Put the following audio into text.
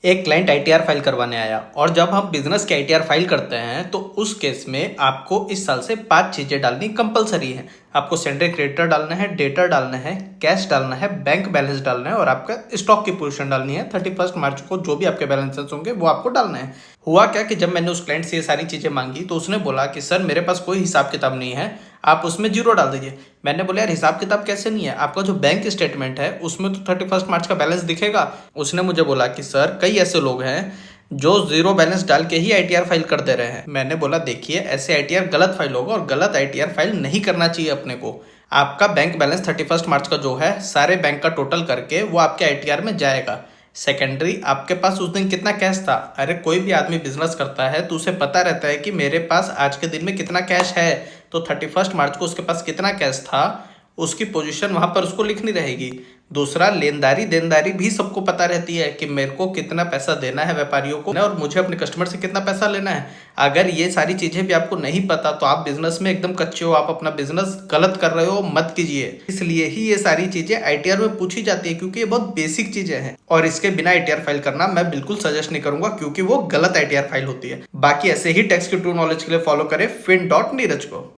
एक client ITR file करवाने आया और जब हम बिजनेस के आईटीआर फाइल करते हैं तो उस केस में आपको इस साल से 5 चीजें डालनी कंपलसरी है। आपको सैलरी क्रेडिटर डालना है, डेटर डालना है, कैश डालना है, बैंक बैलेंस डालना है और आपका स्टॉक की पोजीशन डालनी है। 31 मार्च को जो भी आपके बैलेंसेस होंगे वो आपको डालना है। हुआ क्या कि जब मैंने उस क्लाइंट से ये सारी चीजें मांगी तो उसने बोला कि सर मेरे पास कोई हिसाब किताब नहीं है, आप उसमें जीरो डाल दीजिए। मैंने बोला यार हिसाब किताब कैसे नहीं है, आपका जो बैंक स्टेटमेंट है उसमें तो 31 मार्च का बैलेंस दिखेगा। उसने मुझे बोला कि सर कई ऐसे लोग हैं जो जीरो बैलेंस डाल के ही आईटीआर फाइल कर दे रहे हैं। मैंने बोला देखिए ऐसे आईटीआर गलत फाइल होगा और गलत आईटीआर फाइल नहीं करना चाहिए अपने को। आपका बैंक बैलेंस 31 मार्च का जो है सारे बैंक का टोटल करके वो आपके आईटीआर में जाएगा। सेकेंडरी आपके पास उस दिन कितना कैश था। अरे कोई भी आदमी बिजनेस करता है तो उसे पता रहता है कि मेरे पास आज के दिन में कितना कैश है, तो 31 मार्च को उसके पास कितना कैश था उसकी पोजीशन वहां पर उसको लिखनी रहेगी। दूसरा लेनदारी देनदारी भी सबको पता रहती है कि मेरे को कितना पैसा देना है व्यापारियों को और मुझे अपने कस्टमर से कितना पैसा लेना है। अगर ये सारी चीजें भी आपको नहीं पता तो आप बिजनेस में एकदम कच्चे हो, आप अपना बिजनेस गलत कर रहे हो, मत कीजिए। इसलिए ही ये सारी चीजें आईटीआर में पूछी जाती है क्योंकि ये बहुत बेसिक चीजें हैं और इसके बिना आईटीआर फाइल करना मैं बिल्कुल सजेस्ट नहीं करूंगा क्योंकि वो गलत आईटीआर फाइल होती है। बाकी ऐसे ही टैक्स की ट्रू नॉलेज के लिए फॉलो करें फिन.नीरज को।